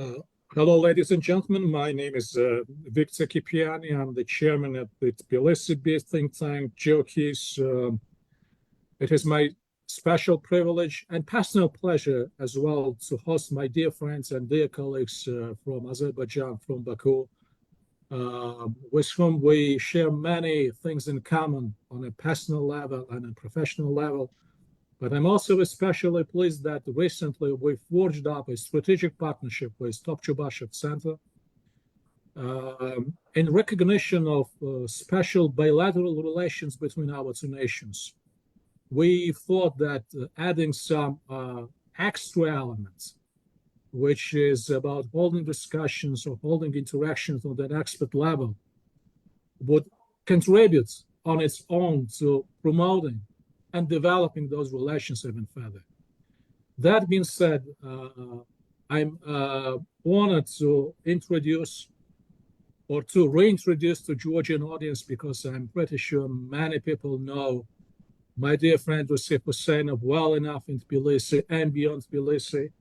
Uh, Hello, ladies and gentlemen. My name is Victor Kipiani. I'm the chairman of the Tbilisi-based think tank, Geokeys. It is my special privilege and personal pleasure as well to host my dear friends and dear colleagues from Azerbaijan, from Baku, with whom we share many things in common on a personal level and a professional level. But I'm also especially pleased that recently we forged up a strategic partnership with Topchubashev Center in recognition of special bilateral relations between our two nations. We thought that adding some extra elements, which is about holding discussions or holding interactions on that expert level, would contribute on its own to promoting and developing those relations even further. That being said, I'm honored to introduce or to reintroduce the Georgian audience, because I'm pretty sure many people know my dear friend Rusif Husseinov well enough in Tbilisi and beyond Tbilisi,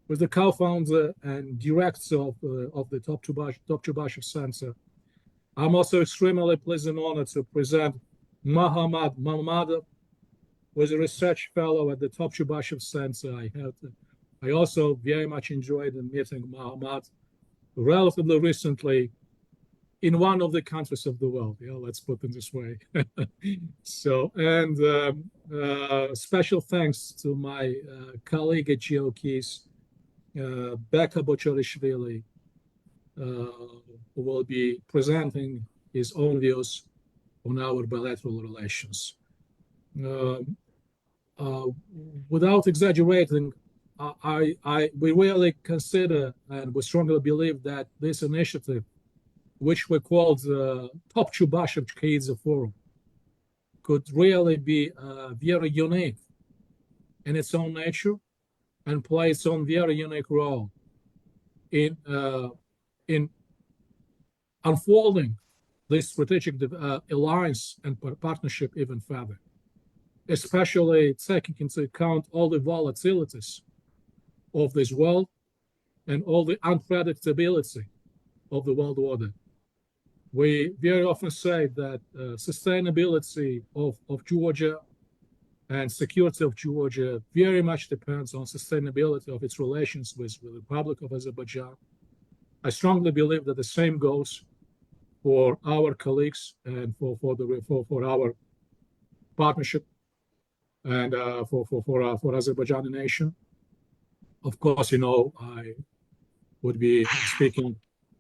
was the co-founder and director of the Topchubashev Center. I'm also extremely pleased and honored to present Mahamad Mamadov, was a research fellow at the Topchubashev Center. I also very much enjoyed meeting Mahamad relatively recently in one of the countries of the world. Yeah, let's put it this way. So, and special thanks to my colleague at GeoKeys, Beka Bocharishvili, who will be presenting his own views on our bilateral relations. Without exaggerating, we really consider and we strongly believe that this initiative, which we call the Topchubashev Kidze Forum, could really be very unique in its own nature and play its own very unique role in unfolding this strategic alliance and partnership even further, especially taking into account all the volatilities of this world and all the unpredictability of the world order. We very often say that sustainability of Georgia and security of Georgia very much depends on sustainability of its relations with the Republic of Azerbaijan. I strongly believe that the same goes for our colleagues and for our partnership and for Azerbaijani nation. Of course, you know, I would be speaking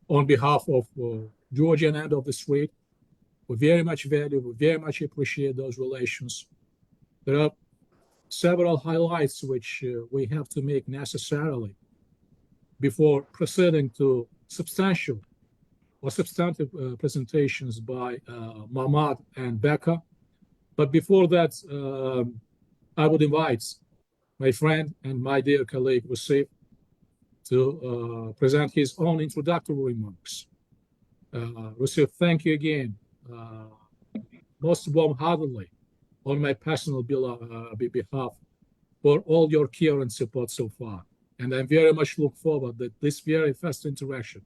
on behalf of Georgian end of the street. We very much value, we very much appreciate those relations. There are several highlights which we have to make necessarily before proceeding to substantial or substantive presentations by Mamad and Beka. But before that, I would invite my friend and my dear colleague Rusif to present his own introductory remarks. Rusif, thank you again, most warm-heartedly, on my personal behalf, for all your care and support so far. And I very much look forward that this very first interaction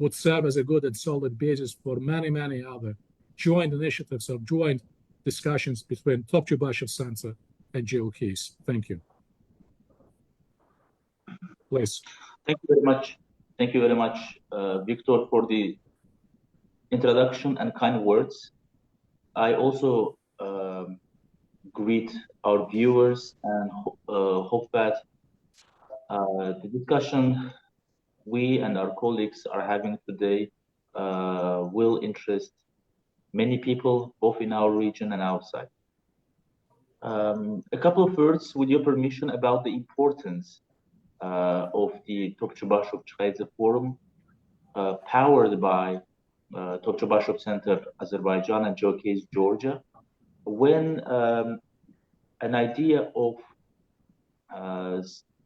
would serve as a good and solid basis for many, many other joint initiatives or joint discussions between Topchubashev Center and GeoKeys. Thank you. Please. Thank you very much. Thank you very much, Victor, for the introduction and kind words. I also greet our viewers and hope that the discussion we and our colleagues are having today will interest many people, both in our region and outside. A couple of words, with your permission, about the importance of the Topchubashev Forum, powered by Topchubashev Center Azerbaijan and GeoKeys Georgia, when an idea of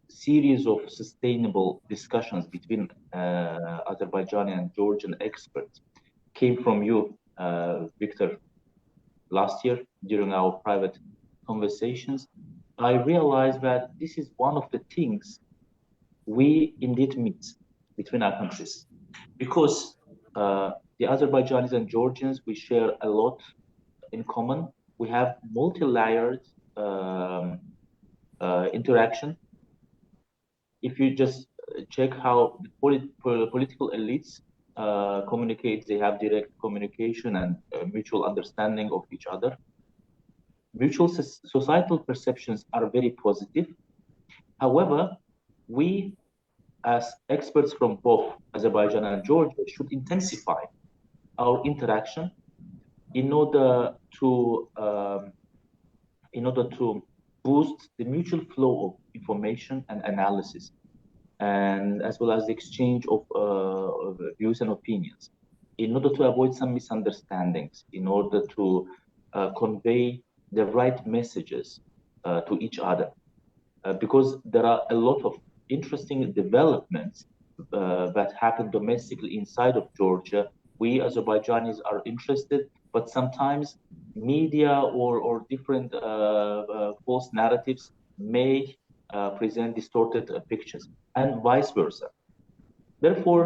series of sustainable discussions between Azerbaijani and Georgian experts came from you, Victor, last year during our private conversations. I realized that this is one of the things we indeed miss. between our countries, because the Azerbaijanis and Georgians, we share a lot in common. We have multi-layered interaction. If you just check how the political elites communicate, they have direct communication and mutual understanding of each other. Mutual societal perceptions are very positive. However, we as experts from both Azerbaijan and Georgia should intensify our interaction in order to boost the mutual flow of information and analysis, and as well as the exchange of views and opinions, in order to avoid some misunderstandings, in order to convey the right messages to each other. Because there are a lot of interesting developments that happen domestically inside of Georgia. We Azerbaijanis are interested, but sometimes media or different false narratives may present distorted pictures, and vice versa. Therefore,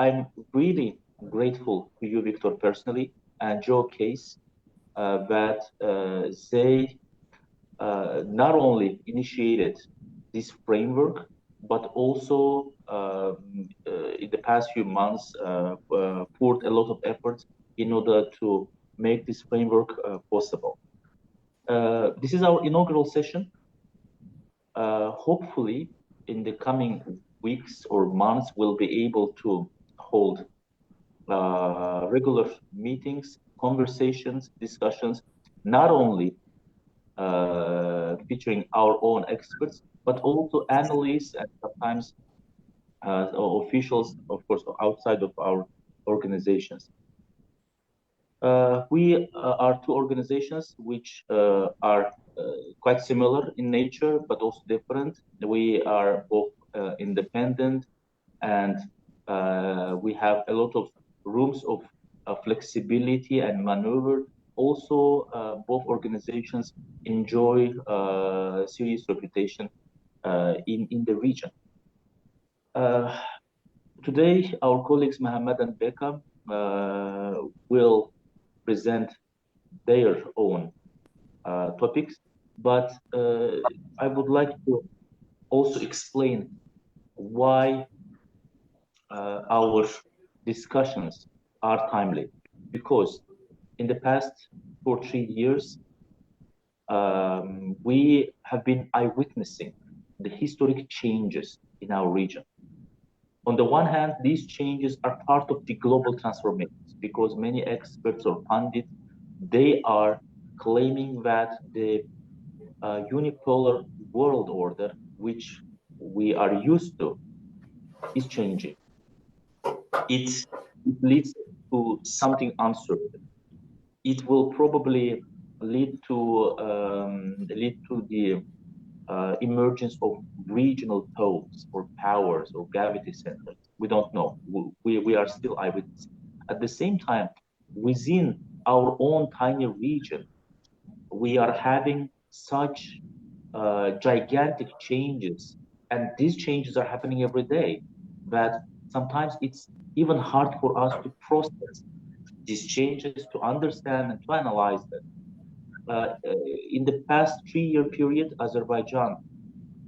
I'm really grateful to you, Victor, personally, and Joe Case, that they not only initiated this framework, but also in the past few months poured a lot of efforts in order to make this framework possible. This is our inaugural session. Hopefully, in the coming weeks or months, we'll be able to hold regular meetings, conversations, discussions, not only featuring our own experts, but also analysts and sometimes officials, of course, outside of our organizations. We are two organizations which are quite similar in nature, but also different. We are both independent, and we have a lot of rooms of flexibility and maneuver. Also, both organizations enjoy serious reputation in the region. Today, our colleagues Mohammed and Becca will present their own topics, but I would like to also explain why our discussions are timely. Because in the past 2 or 3 years, we have been eyewitnessing the historic changes in our region. On the one hand, these changes are part of the global transformations, because many experts or pundits, they are claiming that the unipolar world order, which we are used to, is changing. It leads to something uncertain. It will probably lead to the emergence of regional poles or powers or gravity centers. We don't know. We are still eyewitnesses. At the same time, within our own tiny region, we are having such gigantic changes, and these changes are happening every day, that sometimes it's even hard for us to process these changes, to understand and to analyze them. In the past 3-year period, Azerbaijan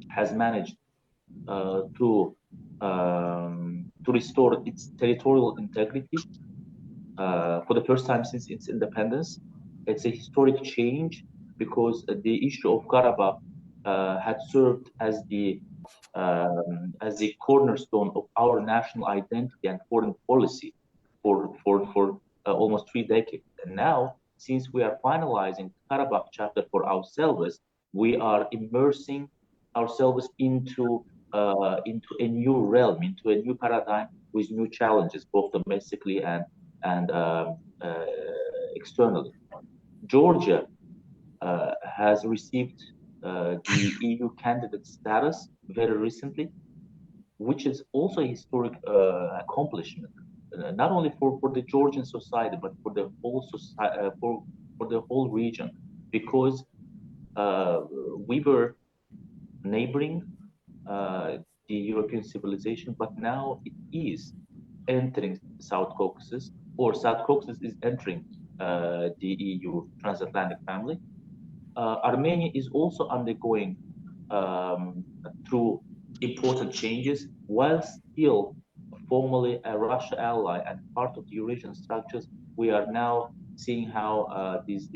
has managed to restore its territorial integrity for the first time since its independence. It's a historic change, because the issue of Karabakh had served as the cornerstone of our national identity and foreign policy for almost 3 decades. And now, since we are finalizing Karabakh chapter for ourselves, we are immersing ourselves into a new realm, into a new paradigm with new challenges, both domestically and externally. Georgia has received the EU candidate status very recently, which is also a historic accomplishment, not only for the Georgian society, but for the whole society, for the whole region, because we were neighboring the European civilization, but now it is entering South Caucasus, or South Caucasus is entering the EU transatlantic family. Armenia is also undergoing through important changes, while still formally a Russia ally and part of the Eurasian structures. We are now seeing how these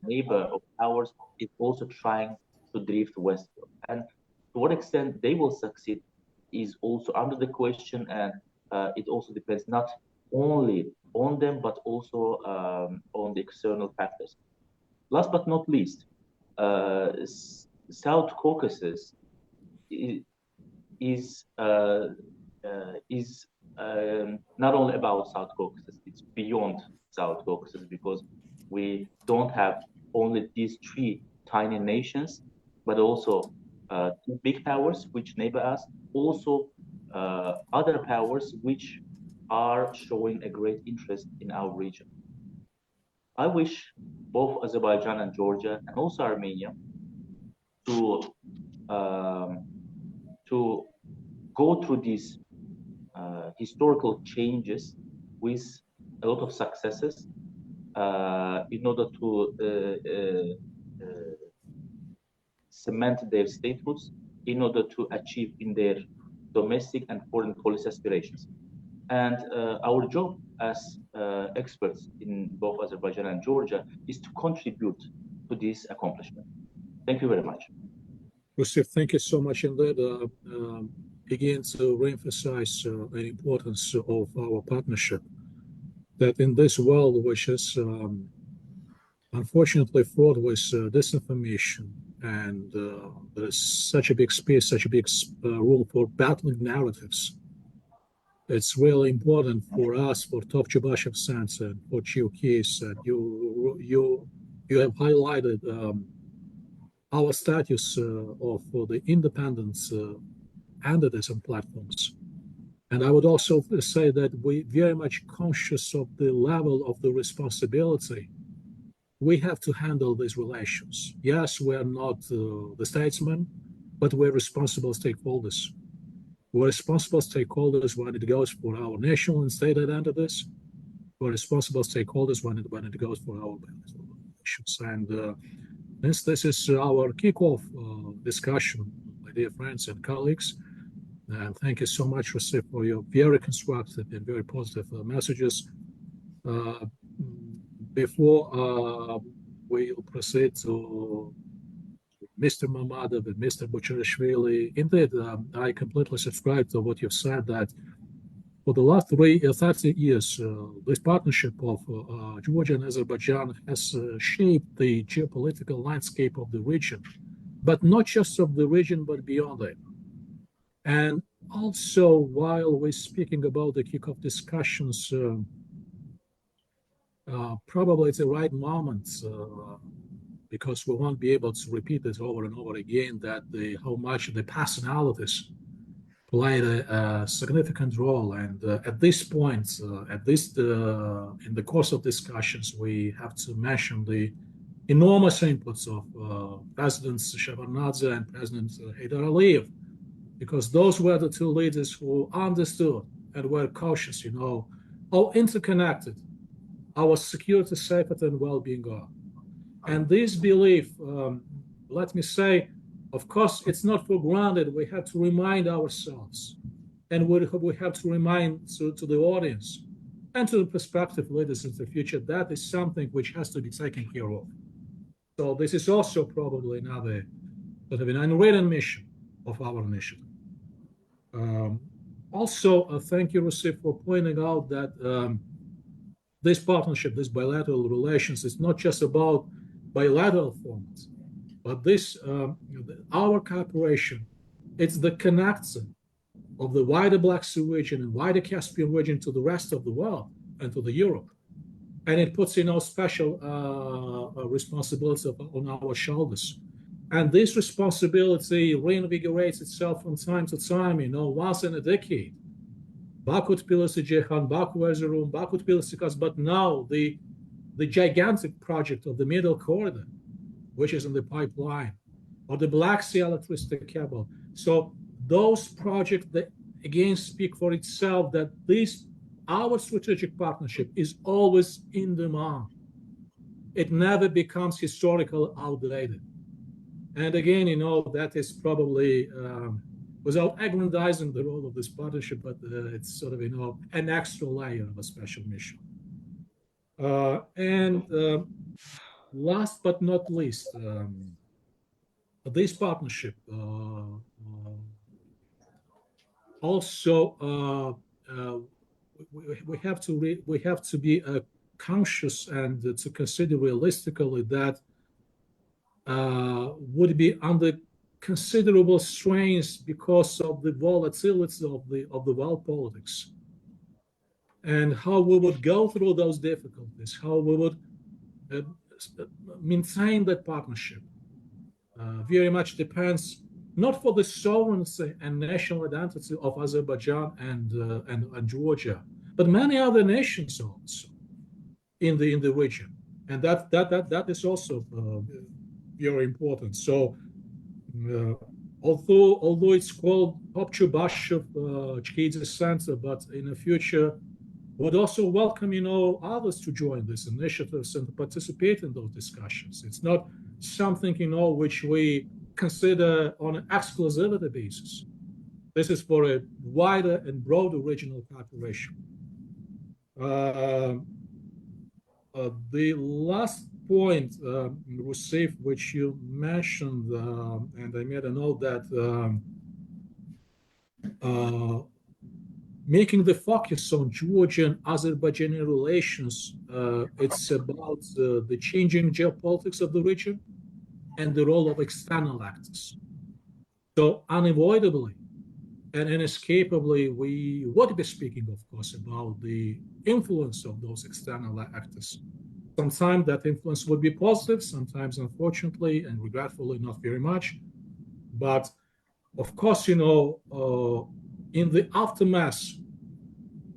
neighbor of ours is also trying to drift westward, and to what extent they will succeed is also under the question, and it also depends not only on them but also on the external factors. Last but not least, South Caucasus is not only about South Caucasus; it's beyond South Caucasus, because we don't have only these three tiny nations, but also two big powers which neighbor us, also other powers which are showing a great interest in our region. I wish both Azerbaijan and Georgia, and also Armenia, to to go through these historical changes with a lot of successes in order to cement their statehoods, in order to achieve in their domestic and foreign policy aspirations. And our job as experts in both Azerbaijan and Georgia is to contribute to this accomplishment. Thank you very much. Rusif, thank you so much indeed. Again, to reemphasize the importance of our partnership, that in this world, which is unfortunately fraught with disinformation, and there's such a big space, such a big room for battling narratives, it's really important for us, for Top Chubashev Center, for Chiukis, that you have highlighted our status of the independence entities and platforms. And I would also say that we very much conscious of the level of the responsibility we have to handle these relations. Yes, we are not the statesmen, but we're responsible stakeholders. We're responsible stakeholders when it goes for our national and state identities. We're responsible stakeholders when it goes for our relations. And this is our kickoff discussion, my dear friends and colleagues. And thank you so much, Rusif, for your very constructive and very positive messages. Before we'll proceed to Mr. Mamadov and Mr. Bucharishvili, indeed, I completely subscribe to what you've said, that for the last 30 years, this partnership of Georgia and Azerbaijan has shaped the geopolitical landscape of the region, but not just of the region, but beyond it. And also, while we're speaking about the kickoff discussions, probably it's the right moment, because we won't be able to repeat this over and over again, that how much the personalities played a significant role. And at this point, in the course of discussions, we have to mention the enormous inputs of Presidents Shevardnadze and President Heydar Aliyev, because those were the two leaders who understood and were cautious, how interconnected our security, safety, and well-being are. And this belief, let me say, of course, it's not for granted. We have to remind ourselves, and we have to remind to the audience and to the prospective leaders in the future, that is something which has to be taken care of. So this is also probably another sort of an unwritten mission of our initiative. Also, thank you, Rusif, for pointing out that this partnership, this bilateral relations, is not just about bilateral formats, but this, our cooperation, it's the connection of the wider Black Sea region and wider Caspian region to the rest of the world and to the Europe. And it puts, special responsibility on our shoulders. And this responsibility reinvigorates itself from time to time, once in a decade. Baku Tbilisi Ceyhan, Baku Erzurum, Baku Tbilisi Kars, but now the gigantic project of the Middle Corridor, which is in the pipeline, or the Black Sea electricity cable. So those projects that again speak for itself, that our strategic partnership is always in demand. It never becomes historical outdated. And again, that is probably without aggrandizing the role of this partnership, but it's sort of an extra layer of a special mission. And last but not least, this partnership also we have to be conscious and to consider realistically that would be under considerable strains because of the volatility of the world politics, and how we would go through those difficulties, how we would maintain that partnership. Very much depends not for the sovereignty and national identity of Azerbaijan and Georgia, but many other nations also in the region, and that is also very important. So, although it's called Opchu Bashev Chkidze Center, but in the future would also welcome others to join these initiatives and participate in those discussions. It's not something which we consider on an exclusivity basis. This is for a wider and broader regional cooperation. The last point, Rusif, which you mentioned, and I made a note that making the focus on Georgian Azerbaijani relations, it's about the changing geopolitics of the region and the role of external actors. So unavoidably and inescapably, we would be speaking, of course, about the influence of those external actors. Sometimes that influence would be positive, sometimes, unfortunately and regretfully, not very much. But of course, in the aftermath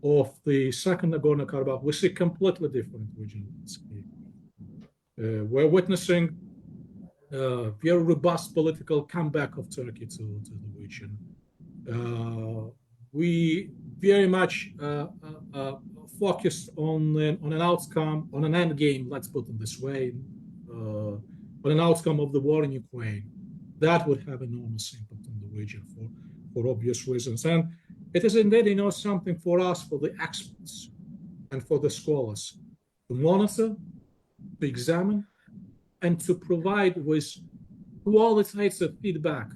of the second Nagorno-Karabakh, we see completely different regional landscape. We're witnessing a very robust political comeback of Turkey to the region. We very much focused on an outcome, on an end game, let's put it this way, on an outcome of the war in Ukraine. That would have enormous impact on the region for obvious reasons. And it is indeed, something for us, for the experts and for the scholars, to monitor, to examine, and to provide with qualitative feedback,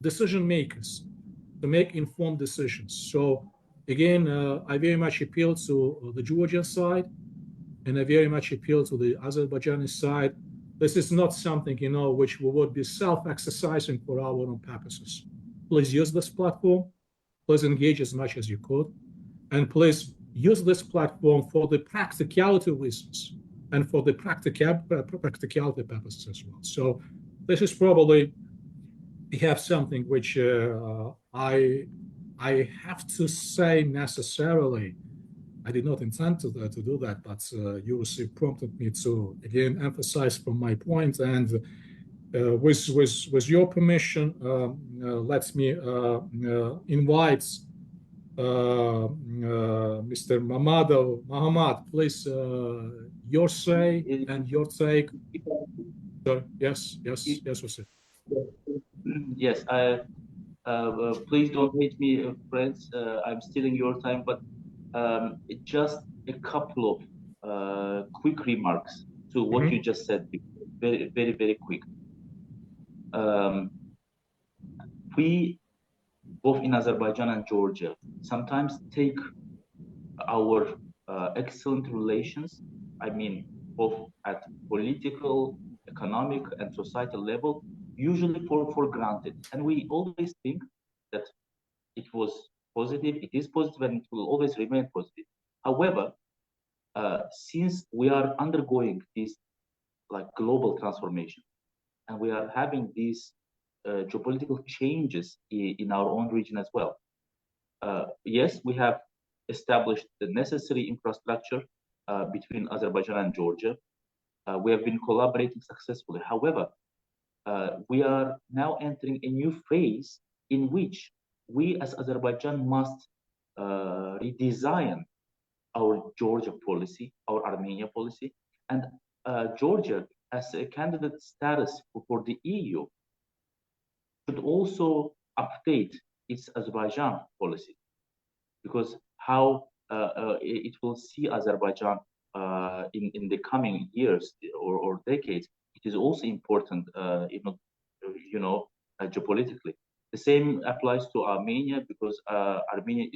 decision makers, to make informed decisions. So again, I very much appeal to the Georgian side, and I very much appeal to the Azerbaijani side. This is not something, which we would be self-exercising for our own purposes. Please use this platform. Please engage as much as you could. And please use this platform for the practicality reasons and for the practicality purposes as well. So this is probably perhaps something which I have to say necessarily, I did not intend to do that, but you prompted me to again emphasize from my point. And with your permission, let me invite Mr. Mahammad, please, your say and your take. Yes, Rusif. Yes, please don't hate me, friends. I'm stealing your time, but just a couple of quick remarks to what you just said. Very, very, very quick. We, both in Azerbaijan and Georgia, sometimes take our excellent relations, I mean, both at political, economic, and societal level, usually for granted. And we always think that it was positive, it is positive, and it will always remain positive. However, since we are undergoing this global transformation, and we are having these geopolitical changes in our own region as well. Yes, we have established the necessary infrastructure between Azerbaijan and Georgia. We have been collaborating successfully. However, we are now entering a new phase in which we as Azerbaijan must redesign our Georgia policy, our Armenia policy, and Georgia as a candidate status for the EU should also update its Azerbaijan policy, because how it will see Azerbaijan in the coming years or decades, it is also important, geopolitically. The same applies to Armenia, because Armenia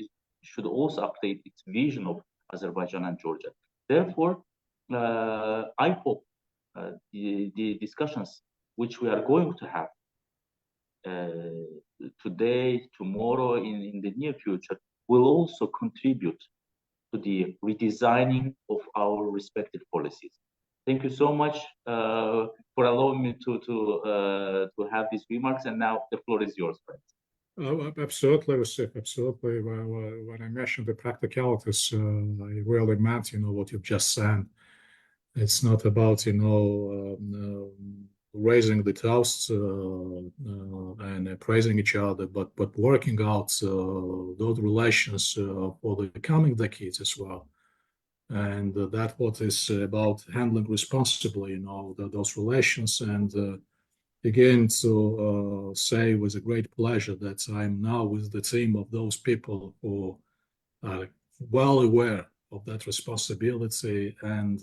should also update its vision of Azerbaijan and Georgia. Therefore, I hope the discussions which we are going to have today, tomorrow, in the near future, will also contribute to the redesigning of our respective policies. Thank you so much for allowing me to have these remarks. And now the floor is yours, friends. Oh, absolutely, Rasif, absolutely. When I mentioned the practicalities, I really meant, what you've just said. It's not about, raising the toasts and praising each other, but working out those relations for the coming decades as well. And that's what is about handling responsibly, those relations. And again, to say with a great pleasure that I'm now with the team of those people who are well aware of that responsibility, and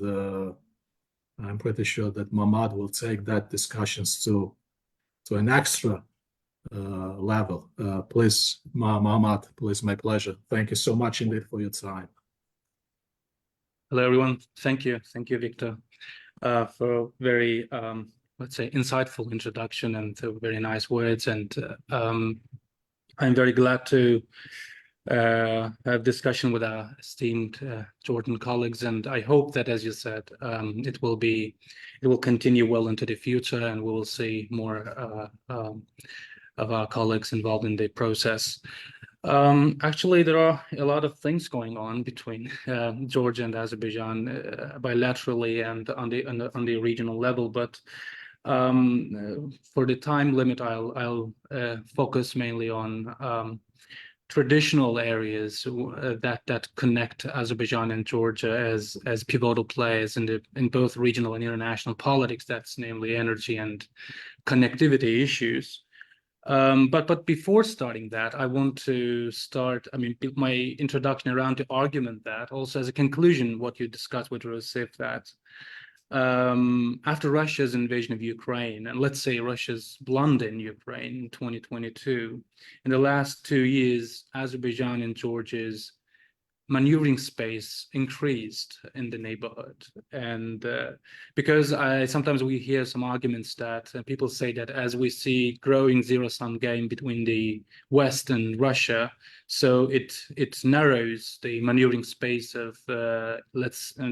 I'm pretty sure that Mamad will take that discussions to an extra level. Please, Mamad, please, my pleasure. Thank you so much indeed for your time. Hello, everyone. Thank you, Victor, for a very, let's say, insightful introduction and very nice words. And I'm very glad to have discussion with our esteemed Georgian colleagues, and I hope that, as you said, it will continue well into the future, and we will see more of our colleagues involved in the process. Actually, there are a lot of things going on between Georgia and Azerbaijan bilaterally and on the regional level, but for the time limit, I'll focus mainly on traditional areas that connect Azerbaijan and Georgia as pivotal players in both regional and international politics. That's namely energy and connectivity issues. But before starting that, I want to start, my introduction around the argument that also as a conclusion, what you discussed with Rasif, that after Russia's invasion of Ukraine, and let's say Russia's blunder in Ukraine in 2022, in the last 2 years, Azerbaijan and Georgia's maneuvering space increased in the neighborhood. And because sometimes we hear some arguments that people say that as we see growing zero-sum game between the West and Russia, so it narrows the maneuvering space of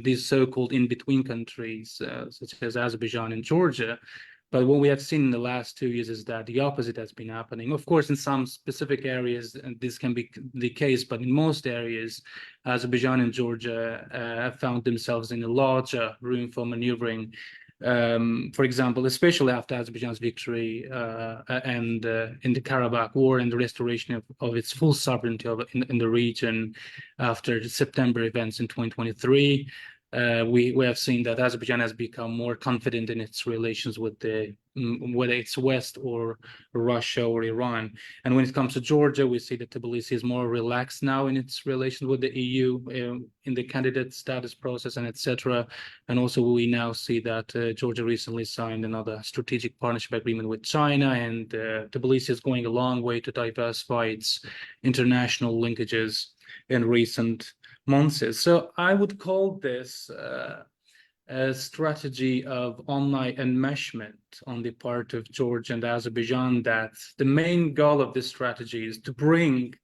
these so-called in-between countries, such as Azerbaijan and Georgia. But what we have seen in the last 2 years is that the opposite has been happening. Of course, in some specific areas, this can be the case, but in most areas, Azerbaijan and Georgia have found themselves in a larger room for maneuvering. For example, especially after Azerbaijan's victory and in the Karabakh War and the restoration of its full sovereignty in the region after the September events in 2023. We have seen that Azerbaijan has become more confident in its relations with whether it's West or Russia or Iran. And when it comes to Georgia, we see that Tbilisi is more relaxed now in its relations with the EU in the candidate status process and etc. And also we now see that Georgia recently signed another strategic partnership agreement with China, and Tbilisi is going a long way to diversify its international linkages in recent months. So I would call this a strategy of online enmeshment on the part of Georgia and Azerbaijan, that the main goal of this strategy is to bring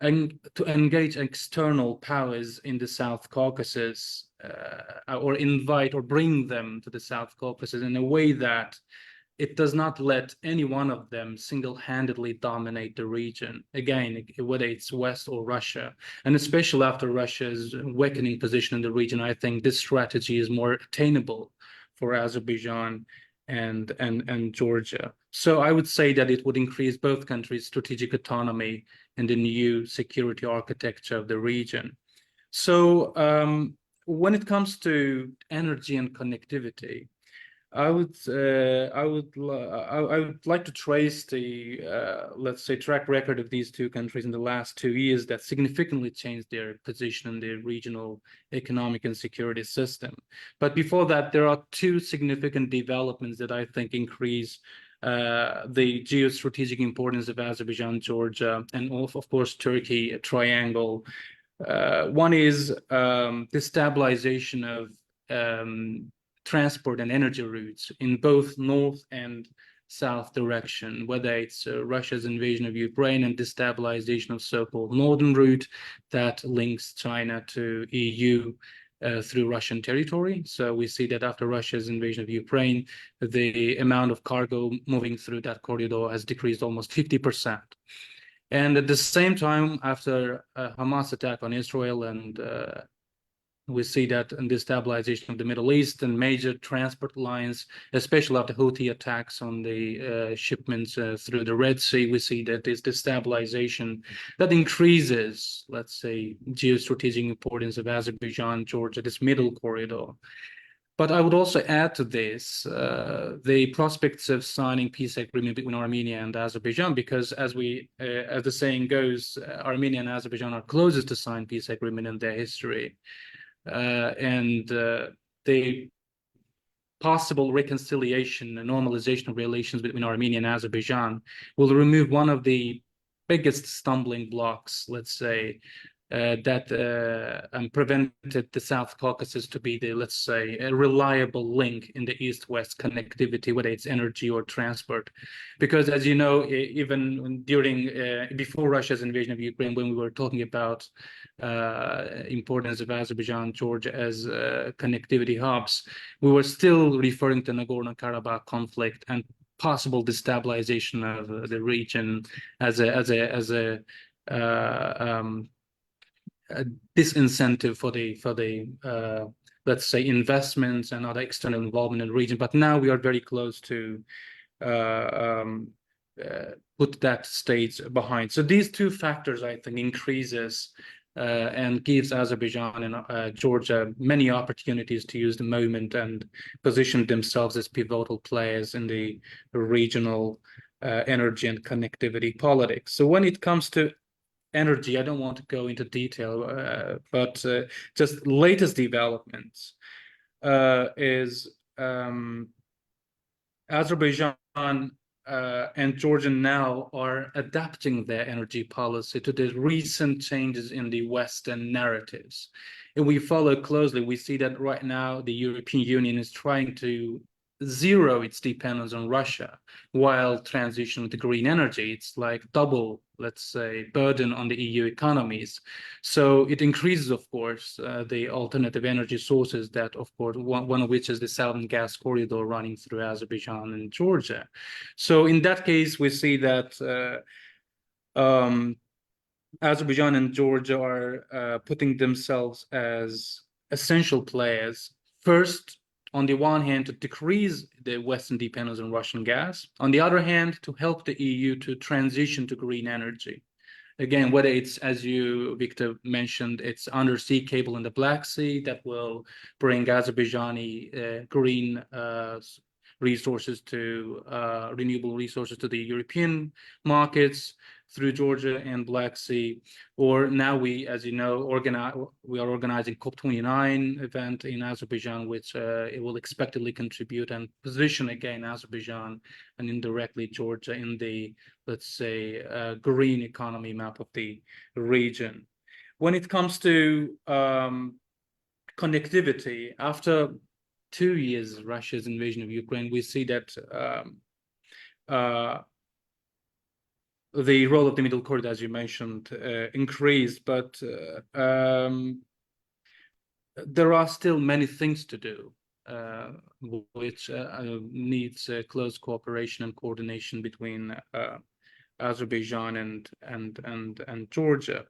and to engage external powers in the South Caucasus or invite or bring them to the South Caucasus in a way that it does not let any one of them single-handedly dominate the region, again, whether it's West or Russia. And especially after Russia's weakening position in the region, I think this strategy is more attainable for Azerbaijan and Georgia. So I would say that it would increase both countries' strategic autonomy and the new security architecture of the region. So when it comes to energy and connectivity, I would like to trace the let's say track record of these two countries in the last 2 years that significantly changed their position in the regional economic and security system. But before that, there are two significant developments that I think increase the geostrategic importance of Azerbaijan, Georgia, and of course Turkey triangle. One is the stabilization of transport and energy routes in both north and south direction, whether it's Russia's invasion of Ukraine and destabilization of so-called northern route that links China to EU through Russian territory. So we see that after Russia's invasion of Ukraine, the amount of cargo moving through that corridor has decreased almost 50%. And at the same time, after Hamas attack on Israel and we see that in the stabilization of the Middle East and major transport lines, especially after Houthi attacks on the shipments through the Red Sea, we see that there's destabilization that increases, let's say, geostrategic importance of Azerbaijan, Georgia, this middle corridor. But I would also add to this the prospects of signing peace agreement between Armenia and Azerbaijan, because as the saying goes, Armenia and Azerbaijan are closest to sign peace agreement in their history. And the possible reconciliation and normalization of relations between Armenia and Azerbaijan will remove one of the biggest stumbling blocks, let's say, that prevented the South Caucasus to be the, let's say, a reliable link in the East-West connectivity, whether it's energy or transport. Because as you know, even during, before Russia's invasion of Ukraine, when we were talking about importance of Azerbaijan, Georgia as connectivity hubs, we were still referring to Nagorno-Karabakh conflict and possible destabilization of the region as a disincentive for the let's say investments and other external involvement in the region. But now we are very close to put that stage behind. So these two factors, I think, increases and gives Azerbaijan and Georgia many opportunities to use the moment and position themselves as pivotal players in the regional energy and connectivity politics. So when it comes to energy, I don't want to go into detail, but just latest developments is Azerbaijan and Georgia now are adapting their energy policy to the recent changes in the Western narratives. And we follow closely, we see that right now the European Union is trying to zero its dependence on Russia while transitioning to green energy. It's like double, let's say, burden on the EU economies. So it increases, of course, the alternative energy sources that, of course, one of which is the Southern Gas Corridor running through Azerbaijan and Georgia. So in that case, we see that Azerbaijan and Georgia are putting themselves as essential players. First, on the one hand, to decrease the Western dependence on Russian gas. On the other hand, to help the EU to transition to green energy. Again, whether it's, as you, Victor, mentioned, it's undersea cable in the Black Sea that will bring Azerbaijani green resources to renewable resources to the European markets through Georgia and Black Sea, or now we, as you know, we are organizing COP29 event in Azerbaijan, which it will expectedly contribute and position again Azerbaijan and indirectly Georgia in the, let's say, green economy map of the region. When it comes to connectivity, after 2 years Russia's invasion of Ukraine, we see that the role of the middle corridor, as you mentioned, increased, but there are still many things to do, which needs close cooperation and coordination between Azerbaijan and Georgia.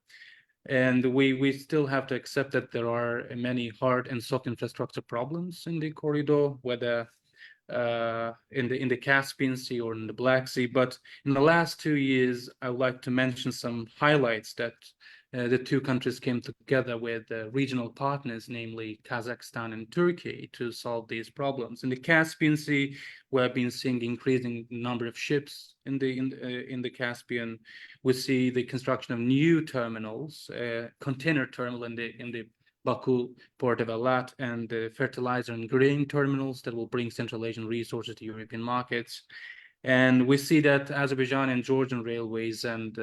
And we still have to accept that there are many hard and soft infrastructure problems in the corridor, whether in the Caspian Sea or in the Black Sea. But in the last 2 years, I would like to mention some highlights that the two countries came together with regional partners, namely Kazakhstan and Turkey, to solve these problems. In the Caspian Sea, we have been seeing increasing number of ships in the Caspian. We see the construction of new terminals, container terminal in the Baku port of Alat, and the fertilizer and grain terminals that will bring Central Asian resources to European markets. And we see that Azerbaijan and Georgian Railways and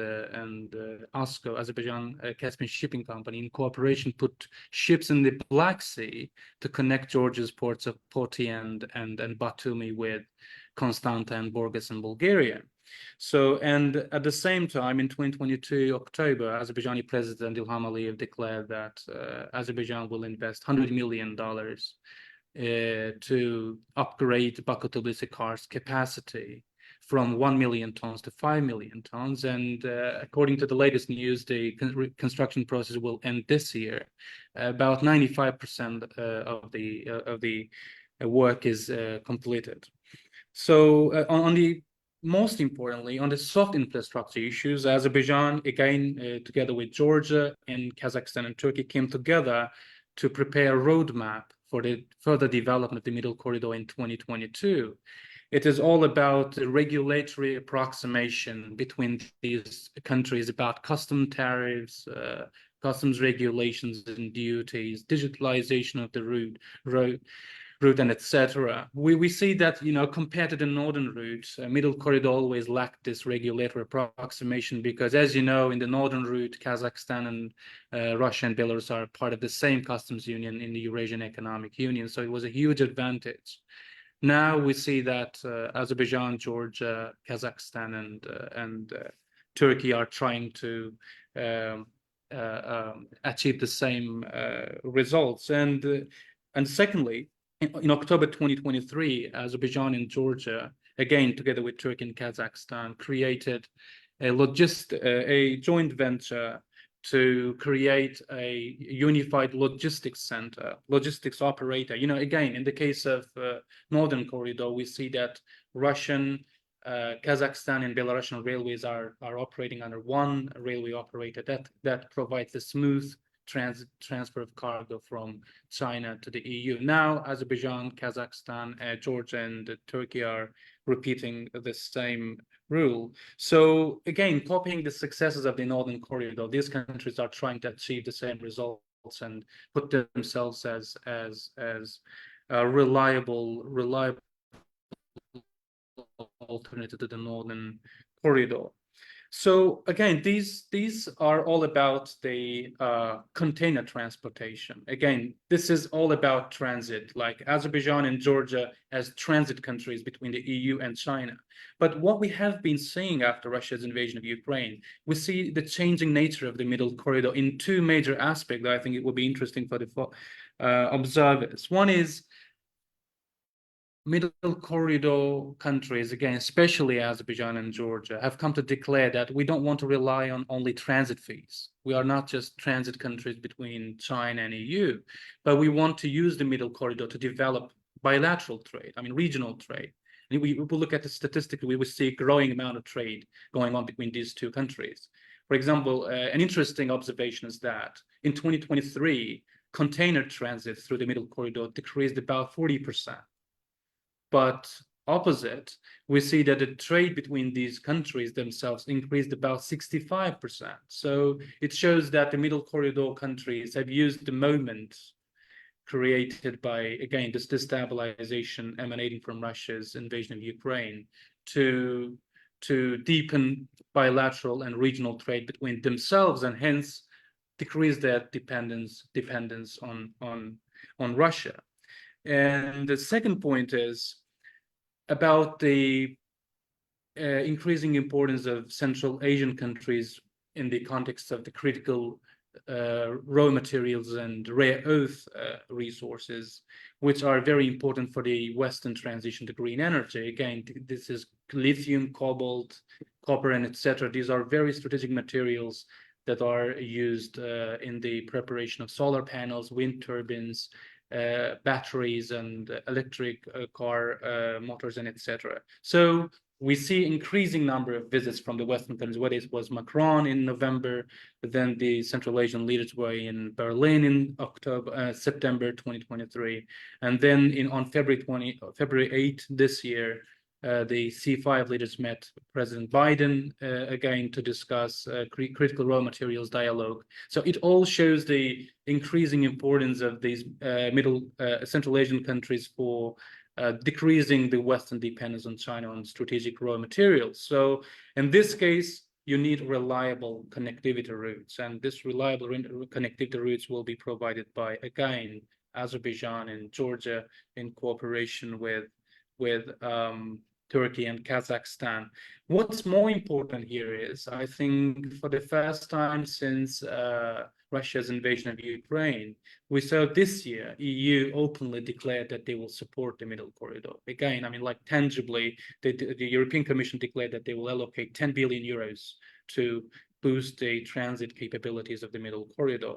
ASCO, Azerbaijan Caspian Shipping Company, in cooperation, put ships in the Black Sea to connect Georgia's ports of Poti and Batumi with Constanta and Burgas in Bulgaria. So, and at the same time, in 2022 October, Azerbaijani President Ilham Aliyev declared that Azerbaijan will invest $100 million to upgrade Baku-Tbilisi cars' capacity from 1 million tons to 5 million tons. And according to the latest news, the construction process will end this year. About 95% of the work is completed. So on the most importantly, on the soft infrastructure issues, Azerbaijan, again, together with Georgia and Kazakhstan and Turkey, came together to prepare a roadmap for the further development of the Middle Corridor in 2022. It is all about the regulatory approximation between these countries about custom tariffs, customs regulations and duties, digitalization of the route and etc. We see that, you know, compared to the northern route, Middle Corridor always lacked this regulatory approximation because, as you know, in the northern route, Kazakhstan and Russia and Belarus are part of the same customs union in the Eurasian Economic Union. So it was a huge advantage. Now we see that Azerbaijan, Georgia, Kazakhstan, and Turkey are trying to achieve the same results. And secondly, in October 2023, Azerbaijan and Georgia, again together with Turkey and Kazakhstan, created a joint venture to create a unified logistics center, logistics operator. You know, again, in the case of Northern Corridor, we see that Russian, Kazakhstan and Belarusian railways are operating under one railway operator that provides the smooth transfer of cargo from China to the EU. Now, Azerbaijan, Kazakhstan, Georgia, and Turkey are repeating the same rule. So again, copying the successes of the Northern Corridor, these countries are trying to achieve the same results and put themselves as a reliable alternative to the Northern Corridor. So again, these are all about the container transportation. Again, this is all about transit, like Azerbaijan and Georgia as transit countries between the EU and China. But what we have been seeing after Russia's invasion of Ukraine, we see the changing nature of the Middle Corridor in two major aspects that I think it will be interesting for the observers. One is Middle Corridor countries, again, especially Azerbaijan and Georgia, have come to declare that we don't want to rely on only transit fees. We are not just transit countries between China and EU, but we want to use the Middle Corridor to develop bilateral trade, I mean, regional trade. And we look at the statistically, we will see a growing amount of trade going on between these two countries. For example, an interesting observation is that in 2023, container transit through the Middle Corridor decreased about 40%. But opposite, we see that the trade between these countries themselves increased about 65%. So it shows that the Middle Corridor countries have used the moment created by, again, this destabilization emanating from Russia's invasion of Ukraine to deepen bilateral and regional trade between themselves and hence decrease their dependence on Russia. And the second point is about the increasing importance of Central Asian countries in the context of the critical raw materials and rare earth resources, which are very important for the Western transition to green energy. Again, this is lithium, cobalt, copper, and etc. These are very strategic materials that are used in the preparation of solar panels, wind turbines, batteries and electric car motors and etc. So we see increasing number of visits from the Western countries, whether it was Macron in November, then the Central Asian leaders were in Berlin in September 2023, and then on February 8 this year, the C5 leaders met President Biden again to discuss critical raw materials dialogue. So it all shows the increasing importance of these Central Asian countries for decreasing the Western dependence on China on strategic raw materials. So in this case, you need reliable connectivity routes, and this reliable connectivity routes will be provided by, again, Azerbaijan and Georgia in cooperation with Turkey and Kazakhstan. What's more important here is, I think, for the first time since Russia's invasion of Ukraine, we saw this year EU openly declared that they will support the Middle Corridor. Again, I mean, like tangibly, the European Commission declared that they will allocate 10 billion euros to boost the transit capabilities of the Middle Corridor.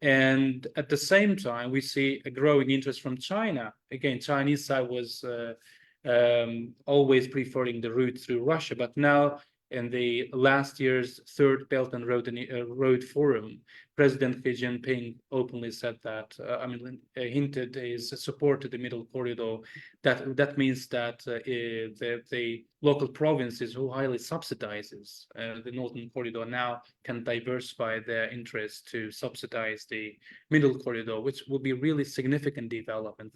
And at the same time, we see a growing interest from China. Again, Chinese side was always preferring the route through Russia, but now in the last year's third Belt and Road Forum, President Xi Jinping openly said that, hinted his support to the Middle Corridor. That means that the local provinces who highly subsidizes the Northern Corridor now can diversify their interests to subsidize the Middle Corridor, which will be really significant development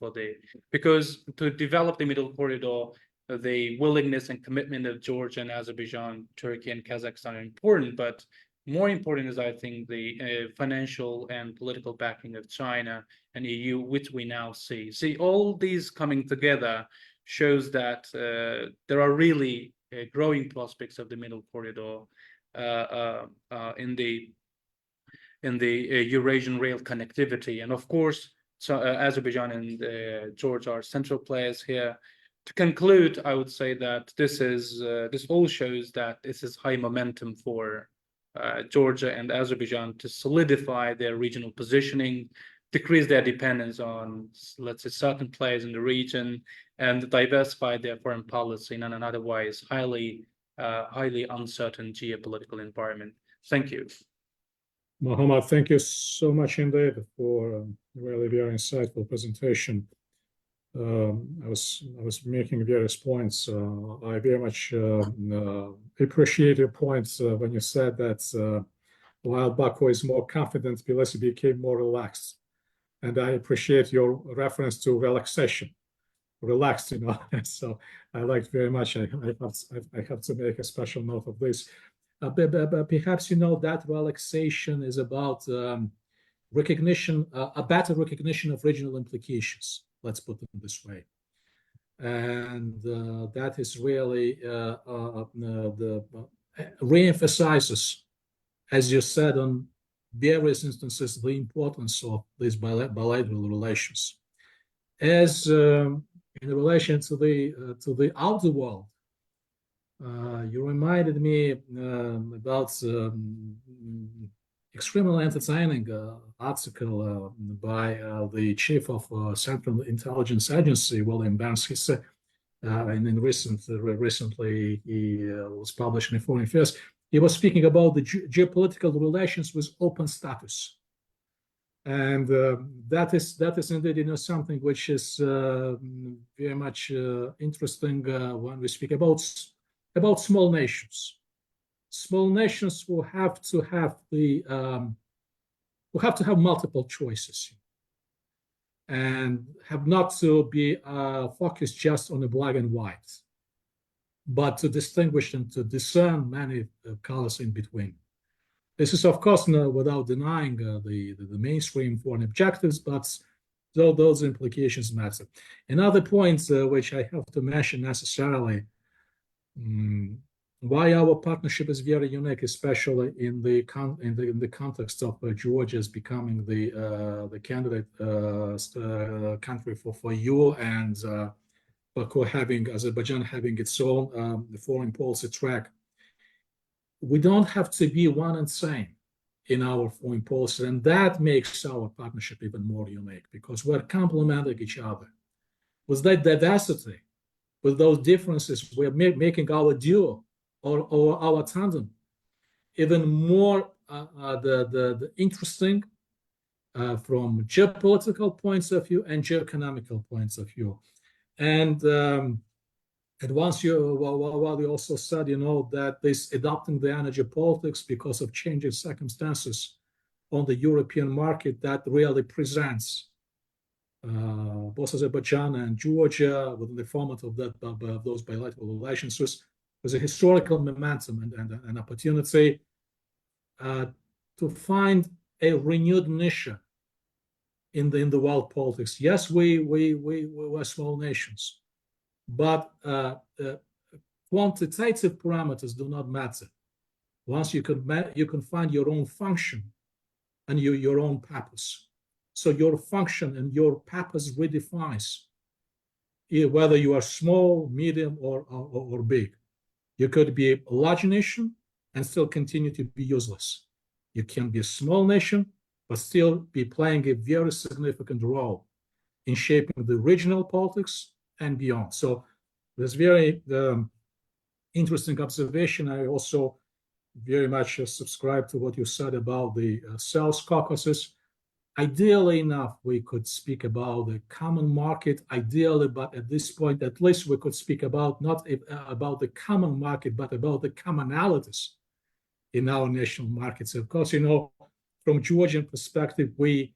because to develop the Middle Corridor, the willingness and commitment of Georgia and Azerbaijan, Turkey and Kazakhstan are important, but more important is, I think, the financial and political backing of China and EU, which we now see. See, all these coming together shows that there are really growing prospects of the Middle Corridor in the Eurasian rail connectivity. And of course, Azerbaijan and Georgia are central players here. To conclude, I would say that this all shows that this is high momentum for Georgia and Azerbaijan to solidify their regional positioning, decrease their dependence on, let's say, certain players in the region, and diversify their foreign policy in an otherwise highly uncertain geopolitical environment. Thank you. Mohammad, thank you so much indeed for a really very insightful presentation. I was making various points. I very much appreciate your points when you said that while Baku is more confident, Tbilisi became more relaxed. And I appreciate your reference to relaxation. Relaxed, you know. So I liked very much. I have to make a special note of this. But perhaps, you know, that relaxation is about recognition, a better recognition of regional implications. Let's put it this way. And that is really re-emphasizes, as you said, on various instances, the importance of these bilateral relations. As in relation to the outer world, you reminded me about extremely entertaining article by the chief of Central Intelligence Agency, William Burns. He said, and recently he was published in Foreign Affairs. He was speaking about the geopolitical relations with open status, and that is indeed, you know, something which is very much interesting when we speak about small nations. Small nations will have to have multiple choices, and have not to be focused just on the black and white, but to distinguish and to discern many colors in between. This is, of course, without denying the mainstream foreign objectives, but those implications matter. Another point which I have to mention necessarily, why our partnership is very unique, especially in the context of Georgia as becoming the candidate country for EU, and Baku Azerbaijan having its own foreign policy track. We don't have to be one and same in our foreign policy. And that makes our partnership even more unique because we're complementing each other. With that diversity, with those differences, we're making our duo or our tandem even more the interesting from geopolitical points of view and geoeconomical points of view. And once while you also said, that this adopting the energy politics because of changing circumstances on the European market, that really presents both Azerbaijan and Georgia within the format of those bilateral relations was a historical momentum and an opportunity to find a renewed niche in the world politics. Yes, we're small nations, but quantitative parameters do not matter. Once you can find your own function and your own purpose. So your function and your purpose redefines whether you are small, medium, or big. You could be a large nation and still continue to be useless. You can be a small nation, but still be playing a very significant role in shaping the regional politics and beyond. So there's very interesting observation. I also very much subscribe to what you said about the South Caucasus. Ideally enough, we could speak about the common market, ideally, but at this point, at least we could speak about not about the common market, but about the commonalities in our national markets. Of course, from Georgian perspective, we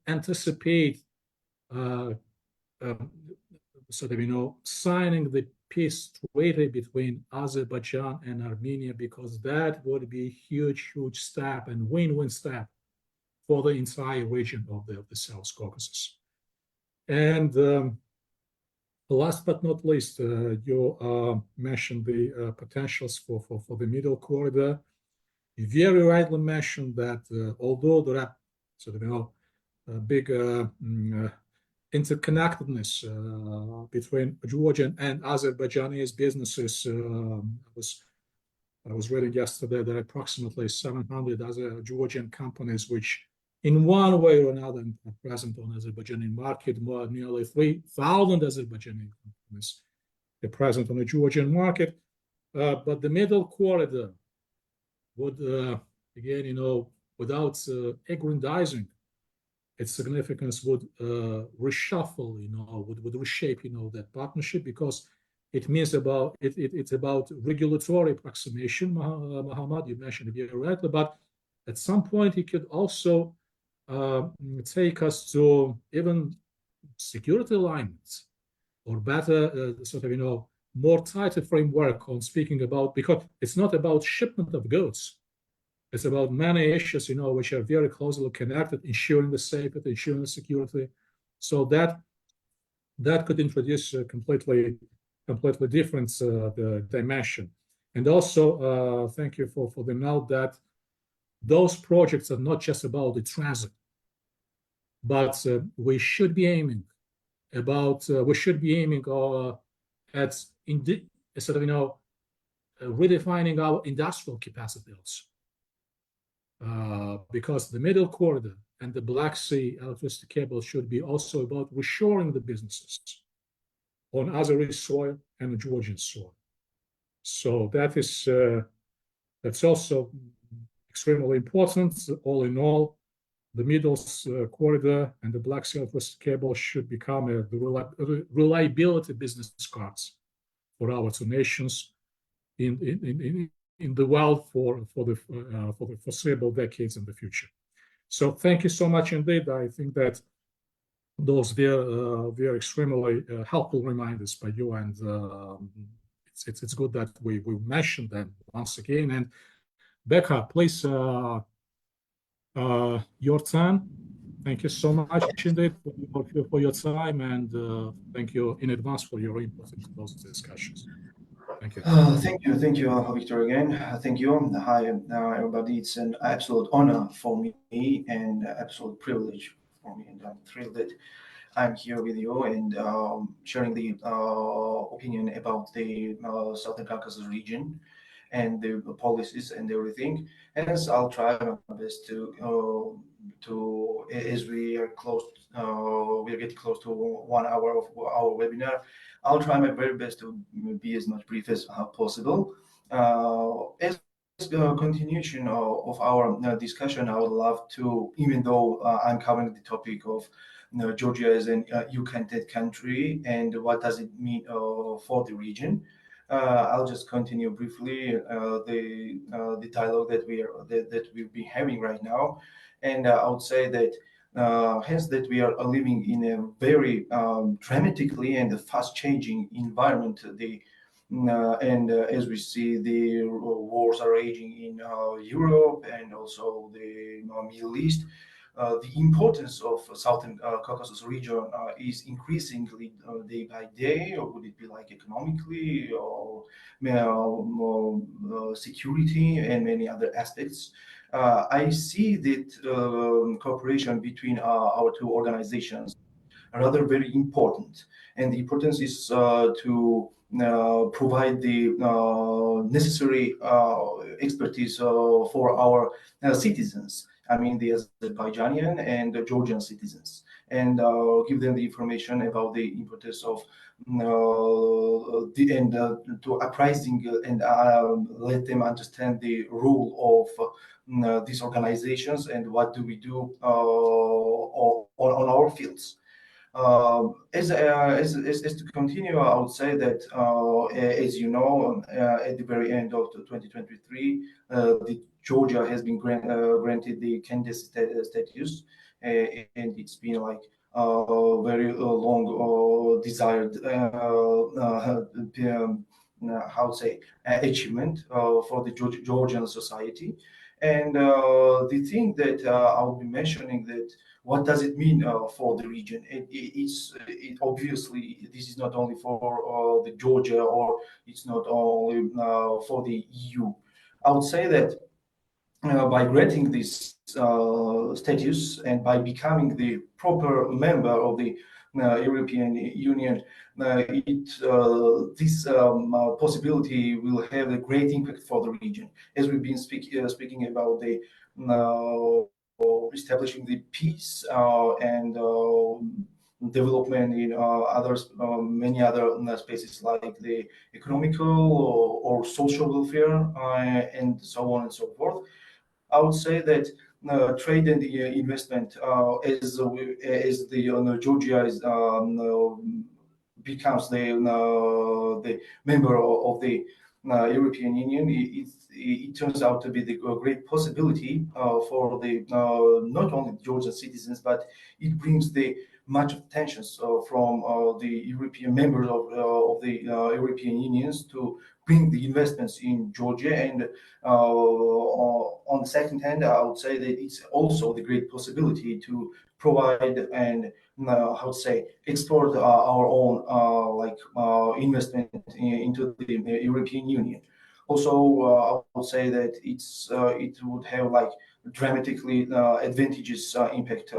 anticipate signing the peace treaty between Azerbaijan and Armenia, because that would be a huge step and win-win step for the entire region of the South Caucasus. And last but not least, you mentioned the potentials for the middle corridor. You very rightly mentioned that although there are big interconnectedness between Georgian and Azerbaijani businesses. I was reading yesterday that approximately 700 other Georgian companies, which in one way or another are present on the Azerbaijani market, nearly 3,000 Azerbaijani companies are present on the Georgian market. But the middle corridor would, again, without aggrandizing its significance, would reshuffle, would reshape, that partnership, because it means it's about regulatory approximation. Muhammad, you mentioned it very rightly, but at some point it could also take us to even security alignments, or better, more tighter framework on speaking about, because it's not about shipment of goods. It's about many issues, which are very closely connected, ensuring the safety, ensuring the security. So that could introduce a completely different dimension. And also, thank you for the note that those projects are not just about the transit, but we should be aiming at redefining our industrial capacity also. Because the middle corridor and the Black Sea electricity cable should be also about reshoring the businesses on Azeri soil and Georgian soil. So that's also extremely important. All in all, the middle corridor and the Black Sea electricity cable should become the reliability business cards for our two nations in the world for the foreseeable decades in the future. So thank you so much indeed. I think that those were extremely helpful reminders by you, and it's good that we mentioned them once again. And Becca, please, your turn. Thank you so much indeed for your time, and thank you in advance for your input into those discussions. Thank you. Thank you, Victor, again. Thank you. Hi, everybody. It's an absolute honor for me and absolute privilege for me, and I'm thrilled that I'm here with you and sharing the opinion about the Southern Caucasus region. and the policies and everything. Hence, I'll try my best to as we are close, we're getting close to 1 hour of our webinar. I'll try my very best to be as much brief as possible. As continuation of our discussion, I would love to, even though I'm covering the topic of Georgia as an EU-candidate country and what does it mean for the region. I'll just continue briefly the dialogue that we've been having right now, and I would say that hence that we are living in a very dramatically and fast-changing environment. As we see, the wars are raging in Europe and also the Middle East. The importance of Southern Caucasus region is increasingly day by day, or would it be like economically or security and many other aspects. I see that cooperation between our two organizations rather very important, and the importance is to provide the necessary expertise for our citizens. I mean, the Azerbaijani and the Georgian citizens, and give them the information about the importance of to uprising and let them understand the role of these organizations and what do we do on our fields. As to continue, I would say that, as you know, at the very end of 2023, the Georgia has been granted the candidate status, and it's been like very long desired, how to say, achievement for the Georgian society. And the thing that I will be mentioning that what does it mean for the region? It obviously this is not only for the Georgia, or it's not only for the EU. I would say that by granting this status and by becoming the proper member of the European Union, this possibility will have a great impact for the region. As we've been speaking about the establishing the peace and development in many other spaces like the economical or social welfare and so on and so forth. I would say that trade and investment, as the Georgia is becomes the member of the European Union, it turns out to be the great possibility for the not only Georgian citizens, but it brings the much attention from the European members of the European Unions to bring the investments in Georgia. And on the second hand, I would say that it's also the great possibility to provide and how to say export our own investment into the European Union. Also, I would say that it would have like dramatically advantageous impact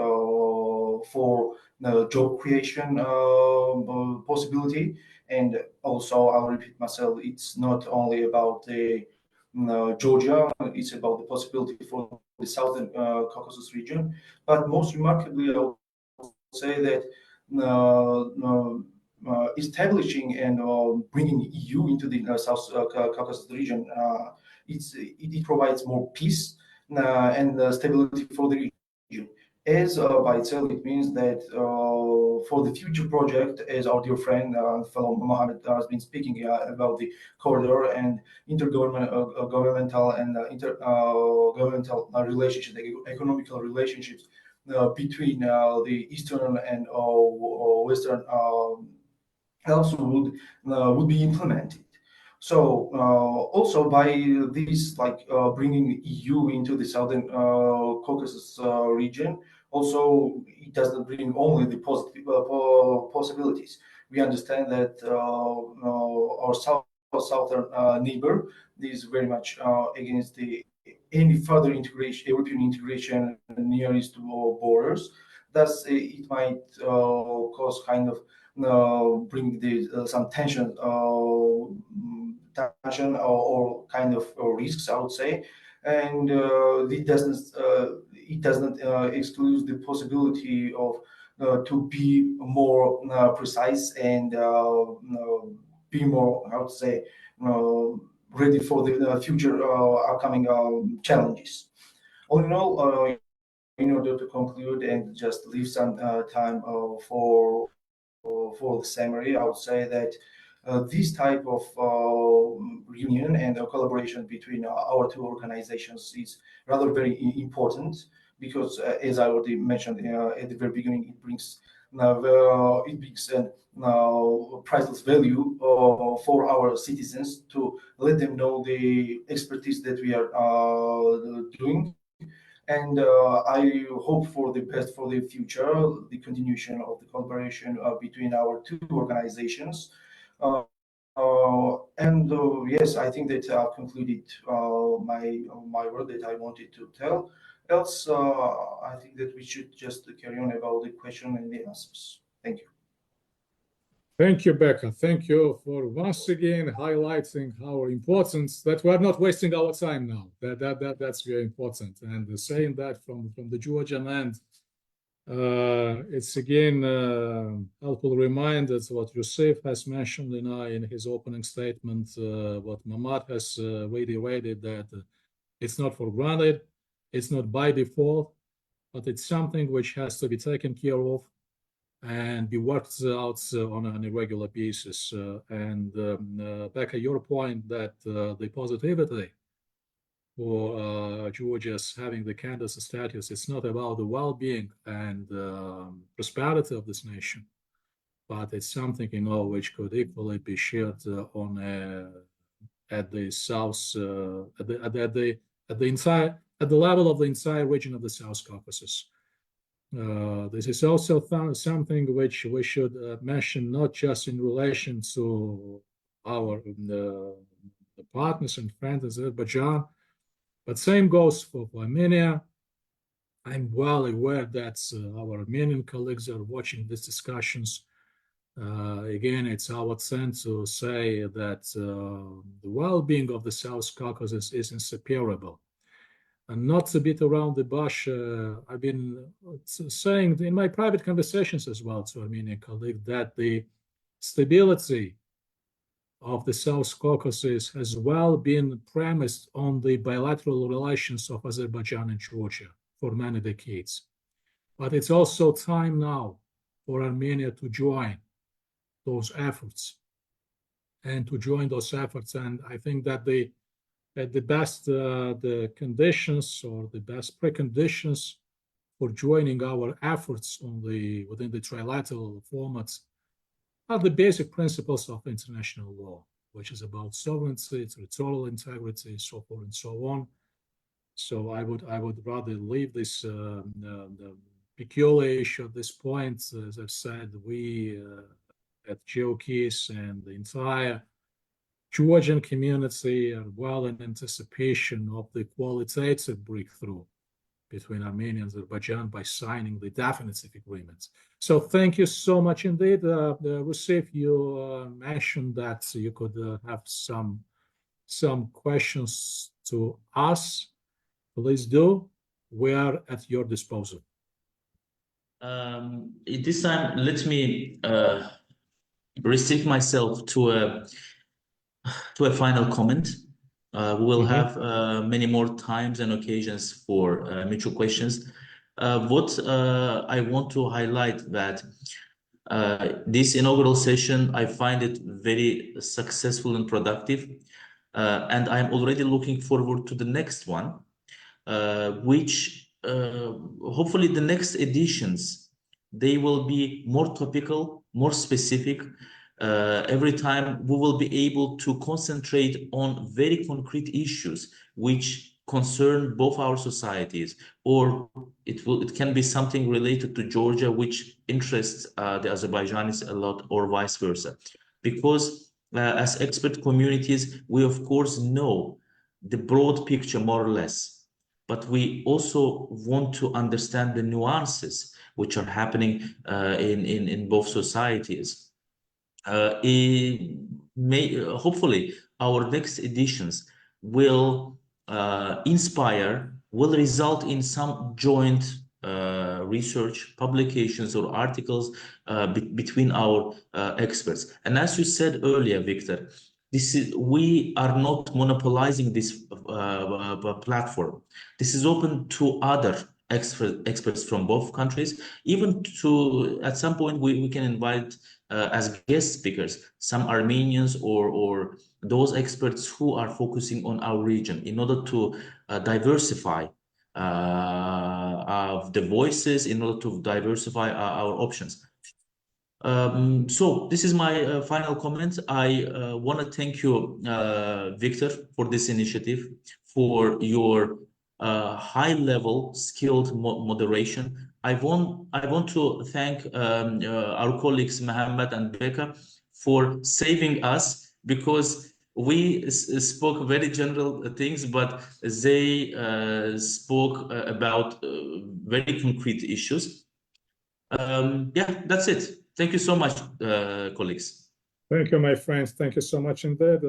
for job creation possibility. And also, I'll repeat myself, it's not only about the Georgia, it's about the possibility for the Southern Caucasus region. But most remarkably, I would say that establishing and bringing EU into the South Caucasus region, it provides more peace and stability for the region. As by itself, it means that for the future project, as our dear friend, fellow Mohammed has been speaking about the corridor and intergovernmental and intergovernmental relationships, economical relationships between the Eastern and Western also would be implemented. So also by this, bringing EU into the Southern Caucasus region, also it doesn't bring only the positive possibilities. We understand that our southern neighbor is very much against any further integration, European integration nearest to our borders. Thus, it might cause kind of bring some tension tension or kind of risks, I would say, and it doesn't exclude the possibility of to be more precise and be more, I would say, ready for the future upcoming challenges. All in all, in order to conclude and just leave some time for the summary, I would say that this type of reunion and collaboration between our two organizations is rather very important because, as I already mentioned at the very beginning, it brings an priceless value for our citizens to let them know the expertise that we are doing. And I hope for the best for the future, the continuation of the collaboration between our two organizations. Yes, I think that I've concluded my word that I wanted to tell. Else, I think that we should just carry on about the question and the answers. Thank you. Thank you, Becca. Thank you for once again highlighting how important that we're not wasting our time now. That's very important. And saying that from the Georgian end, it's again helpful reminders what Yusuf has mentioned in his opening statement, what Mamad has reiterated, that it's not for granted, it's not by default, but it's something which has to be taken care of and be worked out on an irregular basis. Becca, your point that the positivity for Georgia's having the candidate status, it's not about the well-being and prosperity of this nation, but it's something which could equally be shared at the south, at the level of the entire region of the South Caucasus. This is also something which we should mention, not just in relation to our partners and friends in Azerbaijan, but same goes for Armenia. I'm well aware that our Armenian colleagues are watching these discussions. Again, it's our turn to say that the well-being of the South Caucasus is inseparable. And not to beat around the bush, I've been saying in my private conversations as well to Armenian colleagues that the stability of the South Caucasus has well been premised on the bilateral relations of Azerbaijan and Georgia for many decades. But it's also time now for Armenia to join those efforts and I think that the best the conditions or the best preconditions for joining our efforts within the trilateral formats are the basic principles of international law, which is about sovereignty, territorial integrity, so forth and so on. So I would rather leave this the peculiar issue at this point. As I've said, we at GeoKeys and the entire Georgian community are well in anticipation of the qualitative breakthrough between Armenia and Azerbaijan by signing the definitive agreements. So thank you so much indeed. Rusif, you mentioned that you could have some questions to us. Please do. We are at your disposal. This time, let me restrict myself to a final comment. We will have many more times and occasions for mutual questions. What I want to highlight that this inaugural session, I find it very successful and productive. And I'm already looking forward to the next one, which hopefully the next editions, they will be more topical, more specific. Every time we will be able to concentrate on very concrete issues which concern both our societies, or it can be something related to Georgia which interests the Azerbaijanis a lot, or vice versa. Because as expert communities, we of course know the broad picture more or less, but we also want to understand the nuances which are happening in both societies. Hopefully our next editions will inspire, will result in some joint research, publications, or articles between our experts. And as you said earlier, Victor, we are not monopolizing this platform. This is open to other experts from both countries. Even to, at some point, we can invite as guest speakers some Armenians or those experts who are focusing on our region, in order to diversify the voices, in order to diversify our options. So this is my final comment. I want to thank you, Victor, for this initiative, for your high-level skilled moderation. I want to thank our colleagues Mohammed and Becca for saving us, because we spoke very general things, but they spoke about very concrete issues. Yeah, that's it. Thank you so much, colleagues. Thank you, my friends. Thank you so much indeed.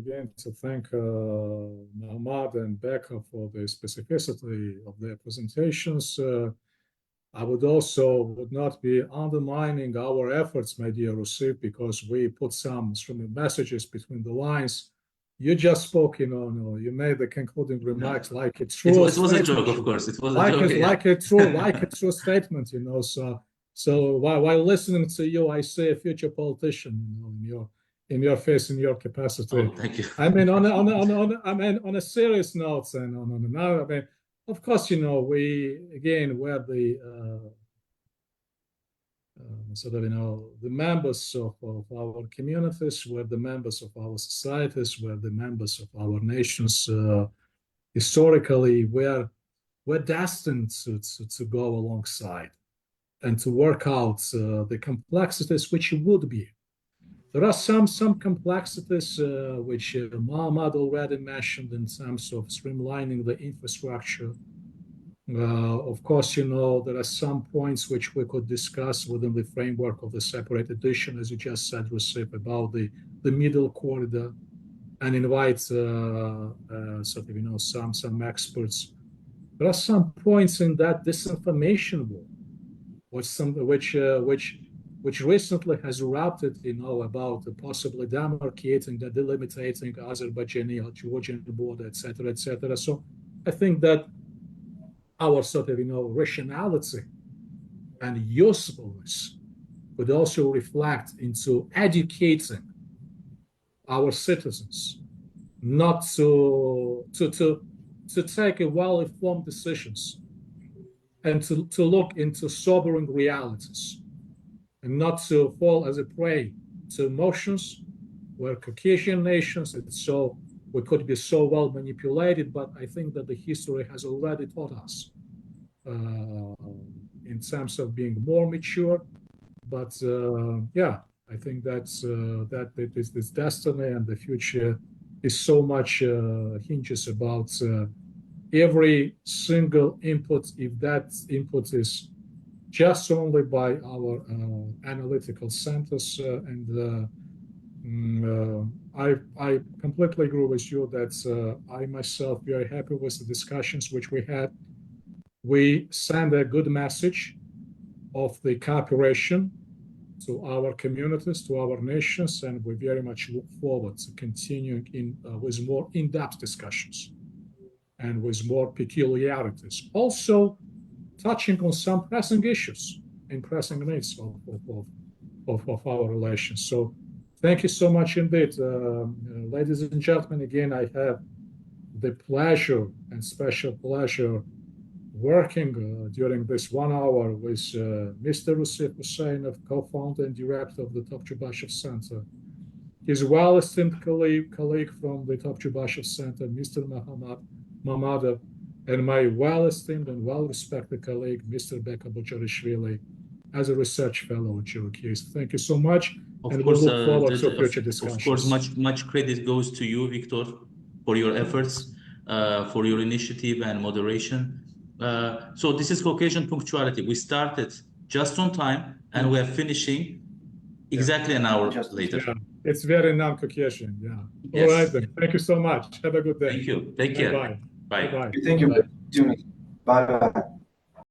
Again, to thank Mohammad and Becca for the specificity of their presentations. I would not be undermining our efforts, my dear Rusif, because we put some messages between the lines. You just spoke, you made the concluding remarks like it's true. It was a joke, of course. It was a joke. Like a true statement, So while listening to you, I see a future politician, in your face, in your capacity. Oh, thank you. I mean, on a serious note, and of course, we're the members of our communities, we're the members of our societies, we're the members of our nations. Historically, we're destined to go alongside and to work out the complexities which would be. There are some complexities which Mohammad already mentioned in terms of streamlining the infrastructure. Of course, there are some points which we could discuss within the framework of the separate edition, as you just said, Recep, about the middle corridor, and invite some experts. There are some points in that disinformation war, which recently has erupted, about possibly demarcating, delimiting Azerbaijan-Georgian border, etc., etc. So I think that our rationality and usefulness would also reflect into educating our citizens not to take well-informed decisions, and to look into sobering realities, and not to fall as a prey to emotions. We're Caucasian nations, we could be so well manipulated, but I think that the history has already taught us in terms of being more mature. But I think that this destiny and the future is so much hinges about every single input. If that input is just only by our analytical centers, I completely agree with you that I myself very happy with the discussions which we had. We send a good message of the cooperation to our communities, to our nations, and we very much look forward to continuing with more in-depth discussions and with more peculiarities. Also, touching on some pressing issues and pressing needs of our relations. So thank you so much indeed. Ladies and gentlemen, again, I have the pleasure and special pleasure working during this 1 hour with Mr. Rusif Husseinov, co-founder and director of the Topchubashev Center, his well-esteemed colleague from the Topchubashev Center, Mr. Mamadov, and my well-esteemed and well-respected colleague, Mr. Beka Bojarishvili, as a research fellow at Cherokee. Thank you so much, and we look forward to future discussions. Of course, much credit goes to you, Victor, for your efforts, for your initiative and moderation. So this is Caucasian punctuality. We started just on time, and we are finishing exactly an hour Just- later. Yeah, it's very non-Caucasian. Yeah. Yes. All right then. Thank you so much. Have a good day. Thank you. Take care. Bye. Bye. Bye. Thank you for the opportunity. Bye bye.